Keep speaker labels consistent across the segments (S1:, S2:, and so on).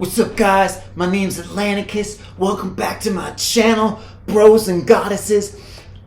S1: What's up, guys? My name's Atlantikiss. Welcome back to my channel, Bros and Goddesses.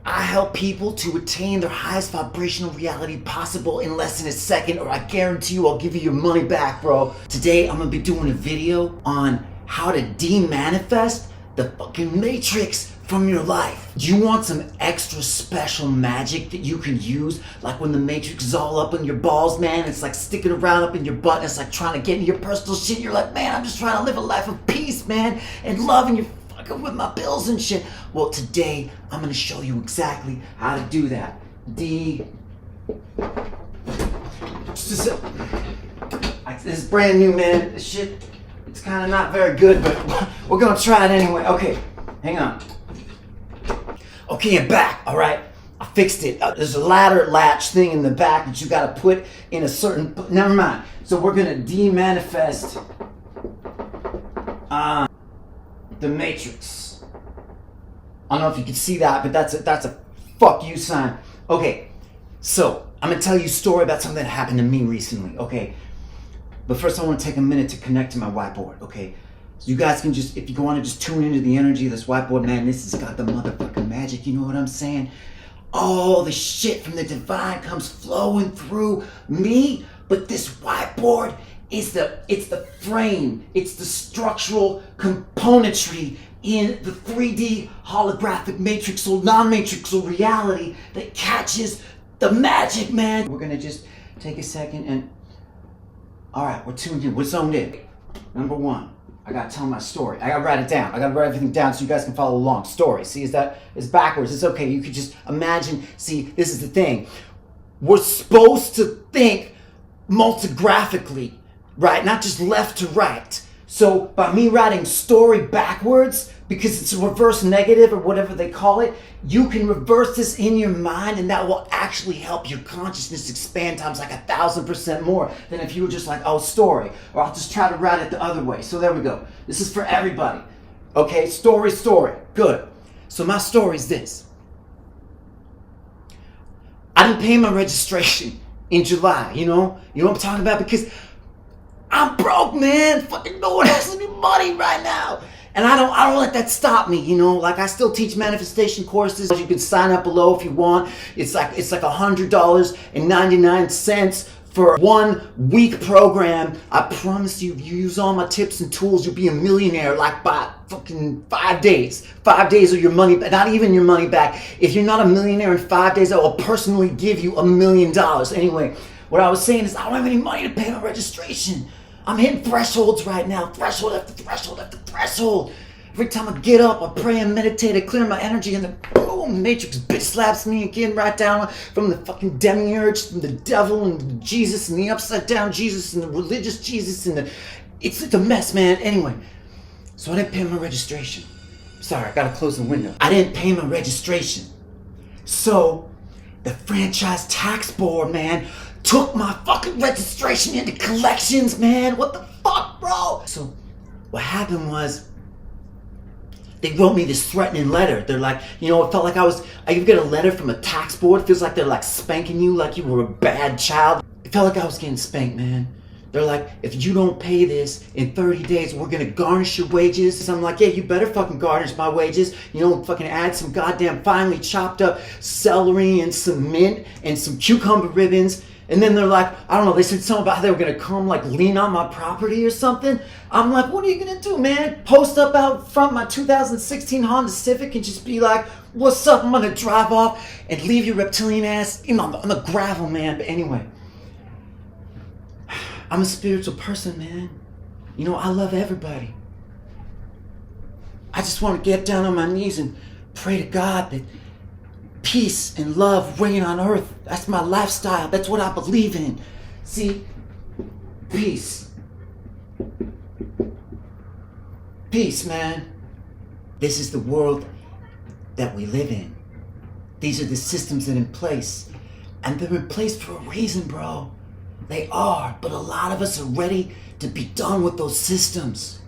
S1: I help people to attain their highest vibrational reality possible in less than a second, or I guarantee you I'll give you your money back, bro. Today I'm gonna be doing a video on how to demanifest the fucking matrix from your life. Do you want some extra special magic that you can use? Like when the matrix is all up in your balls, man, it's like sticking around up in your butt, and it's like trying to get into your personal shit. You're like, man, I'm just trying to live a life of peace, man, and love, and you're fucking with my bills and shit. Well, today I'm gonna show you exactly how to do that. This is brand new, man. This shit, it's kind of not very good, but we're gonna try it anyway. Okay, hang on. Okay, I'm back, all right? I fixed it. There's a ladder latch thing in the back that you gotta put in a certain, never mind. So we're gonna demanifest the matrix. I don't know if you can see that, but that's a fuck you sign. Okay, so I'm gonna tell you a story about something that happened to me recently, okay? But first I wanna take a minute to connect to my whiteboard, okay? So you guys can just, if you want to just tune into the energy of this whiteboard, man, this has got the motherfucking magic, you know what I'm saying? All the shit from the divine comes flowing through me, but this whiteboard is it's the frame, it's the structural componentry in the 3D holographic matrix or non-matrixal reality that catches the magic, man. We're gonna just take a second and, all right, we're tuned in, we're zoned in. Number one, I gotta tell my story. I gotta write it down. I gotta write everything down so you guys can follow along. Story. See, it's backwards. It's okay. You could just imagine. See, this is the thing. We're supposed to think multigraphically, right? Not just left to right. So by me writing story backwards, because it's a reverse negative or whatever they call it, you can reverse this in your mind, and that will actually help your consciousness expand times like 1,000% more than if you were just like, oh, story, or I'll just try to write it the other way. So there we go. This is for everybody. Okay, story, good. So my story is this. I didn't pay my registration in July, you know what I'm talking about? Because I'm broke, man. Fucking no one has any money right now. And I don't let that stop me, you know. Like, I still teach manifestation courses. You can sign up below if you want. It's like $100.99 for 1 week program. I promise you, if you use all my tips and tools, you'll be a millionaire like by fucking 5 days. 5 days of your money, not even your money back. If you're not a millionaire in 5 days, I will personally give you $1 million. Anyway, what I was saying is I don't have any money to pay my registration. I'm hitting thresholds right now, threshold after threshold after threshold. Every time I get up, I pray and meditate, I clear my energy, and then boom, Matrix bitch slaps me again right down from the fucking demiurge, from the devil and Jesus and the upside down Jesus and the religious Jesus and it's a mess, man. Anyway, so I didn't pay my registration. Sorry, I gotta close the window. I didn't pay my registration. So the franchise tax board, man, took my fucking registration into collections, man. What the fuck, bro? So what happened was they wrote me this threatening letter. They're like, you know, it felt like you get a letter from a tax board. It feels like they're like spanking you like you were a bad child. It felt like I was getting spanked, man. They're like, if you don't pay this in 30 days, we're gonna garnish your wages. So I'm like, yeah, you better fucking garnish my wages. You know, fucking add some goddamn finely chopped up celery and some mint and some cucumber ribbons. And then they're like, I don't know, they said something about how they were gonna come like lean on my property or something. I'm like, what are you gonna do, man? Post up out front my 2016 Honda Civic and just be like, what's up? I'm gonna drive off and leave your reptilian ass, you know, I'm a gravel, man. But anyway, I'm a spiritual person, man. You know, I love everybody. I just wanna get down on my knees and pray to God that peace and love reign on earth. That's my lifestyle. That's what I believe in. See, peace. Peace, man. This is the world that we live in. These are the systems that are in place. And they're in place for a reason, bro. They are, but a lot of us are ready to be done with those systems.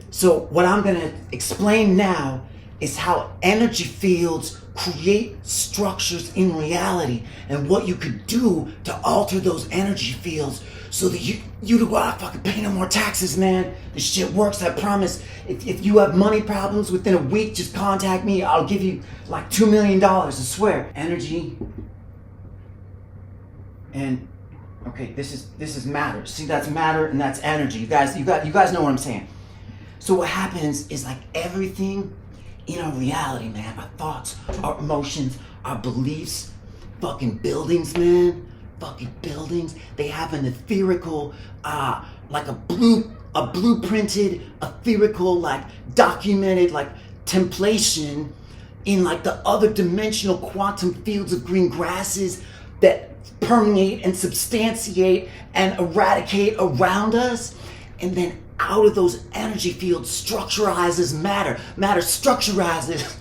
S1: So what I'm gonna explain now is how energy fields create structures in reality and what you could do to alter those energy fields so that you don't gotta fucking pay no more taxes, man. This shit works, I promise. If you have money problems within a week, just contact me. I'll give you like $2 million, I swear. Energy. And okay, this is matter. See, that's matter and that's energy. You guys know what I'm saying. So what happens is like everything in our reality, man, our thoughts, our emotions, our beliefs, fucking buildings, man, fucking buildings, they have an etherical, like a blueprinted, etherical, like documented, like templation in like the other dimensional quantum fields of green grasses that permeate and substantiate and eradicate around us. And then out of those energy fields structurizes matter. Matter structurizes.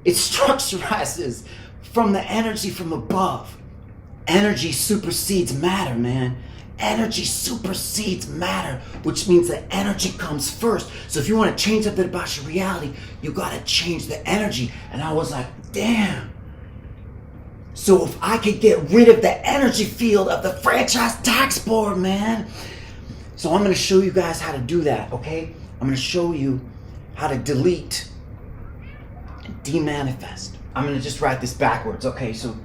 S1: It structurizes from the energy from above. Energy supersedes matter, man. Energy supersedes matter, which means that energy comes first. So if you want to change something about your reality, you got to change the energy. And I was like, damn. So if I could get rid of the energy field of the franchise tax board, man. So I'm going to show you guys how to do that, okay? I'm going to show you how to delete and demanifest. I'm going to just write this backwards, okay? So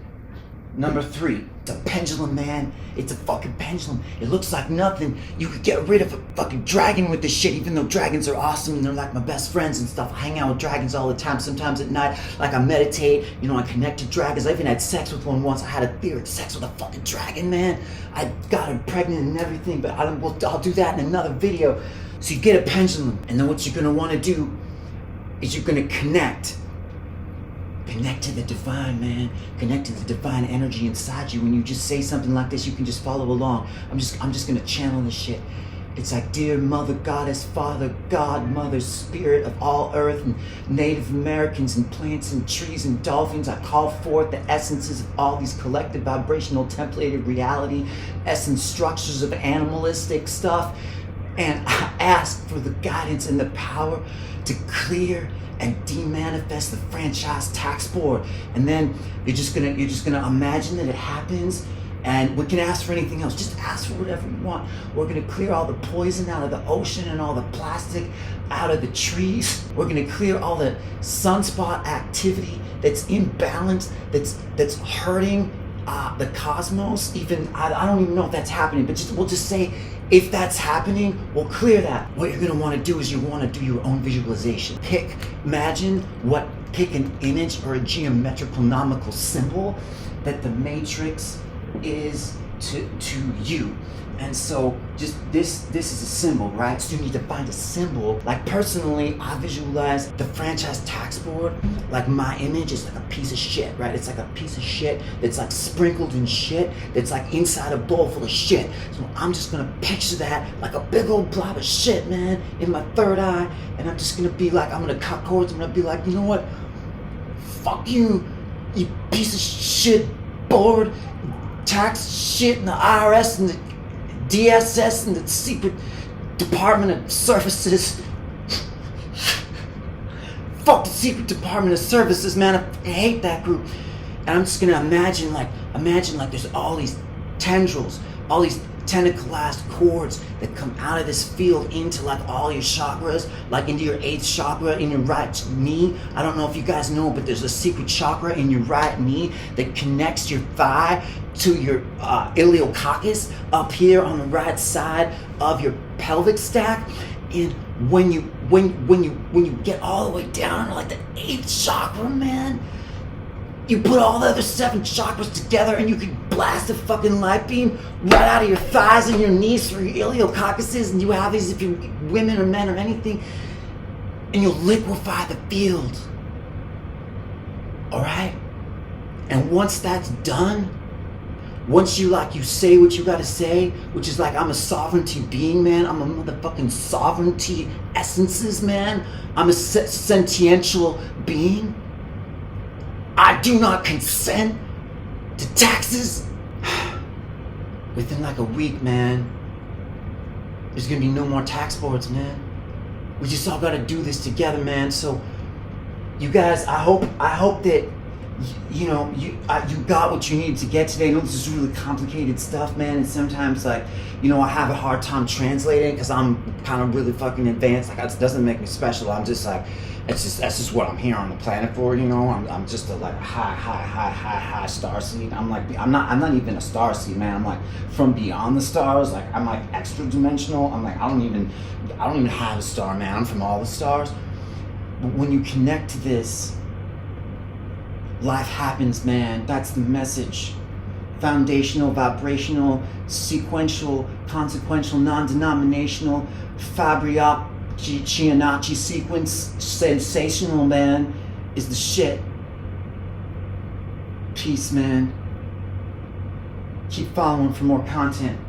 S1: number 3, it's a pendulum, man. It's a fucking pendulum. It looks like nothing. You could get rid of a fucking dragon with this shit, even though dragons are awesome and they're like my best friends and stuff. I hang out with dragons all the time, sometimes at night. Like I meditate, you know, I connect to dragons. I even had sex with one once. I had etheric sex with a fucking dragon, man. I got her pregnant and everything, but I'll do that in another video. So you get a pendulum, and then what you're gonna wanna do is you're gonna connect to the divine, man. Connect to the divine energy inside you. When you just say something like this, you can just follow along. I'm just gonna channel this shit. It's like, dear Mother Goddess, Father God, Mother Spirit of all earth and Native Americans and plants and trees and dolphins, I call forth the essences of all these collective vibrational templated reality, essence structures of animalistic stuff, and I ask for the guidance and the power to clear and demanifest the franchise tax board. And then you're just gonna imagine that it happens, and we can ask for anything else. Just ask for whatever you want. We're gonna clear all the poison out of the ocean and all the plastic out of the trees. We're gonna clear all the sunspot activity that's imbalanced, that's hurting the cosmos. Even I don't even know if that's happening, but we'll just say, if that's happening, we'll clear that. What you're gonna wanna do is you wanna do your own visualization. Pick an image or a geometrical symbol that the matrix is to you. And so just this is a symbol, right? So you need to find a symbol. Like personally, I visualize the franchise tax board, like my image is like a piece of shit, right? It's like a piece of shit that's like sprinkled in shit, that's like inside a bowl full of shit. So I'm just gonna picture that like a big old blob of shit, man, in my third eye. And I'm just gonna be like, I'm gonna cut cords, I'm gonna be like, you know what? Fuck you, you piece of shit board, tax shit, and the IRS and the DSS and the Secret Department of Services. Fuck the Secret Department of Services, man. I hate that group. And I'm just gonna imagine like there's all these tendrils, all these tentacleized cords that come out of this field into like all your chakras, like into your 8th chakra in your right knee. I don't know if you guys know, but there's a secret chakra in your right knee that connects your thigh to your iliocaucus up here on the right side of your pelvic stack. And when you get all the way down to like the 8th chakra, man, you put all the other 7 chakras together and you can blast a fucking light beam right out of your thighs and your knees through your iliocaucuses, and you have these if you're women or men or anything, and you'll liquefy the field. Alright? And once that's done, once you say what you gotta say, which is like, I'm a sovereignty being, man. I'm a motherfucking sovereignty essences, man. I'm a sentiential being. I do not consent to taxes. Within like a week, man, there's gonna be no more tax boards, man. We just all gotta do this together, man. So you guys, I hope that you know, you got what you need to get today. I know this is really complicated stuff, man, and sometimes, like, you know, I have a hard time translating because I'm kind of really fucking advanced. Like, it doesn't make me special. I'm just like, that's just what I'm here on the planet for, you know. I'm just a like high star seed. I'm not even a star seed, man. I'm like from beyond the stars. Like, I'm like extra dimensional. I'm like I don't even have a star, man. I'm from all the stars. But when you connect to this, life happens, man. That's the message. Foundational, vibrational, sequential, consequential, non-denominational, Fibonacci sequence, sensational, man, is the shit. Peace, man. Keep following for more content.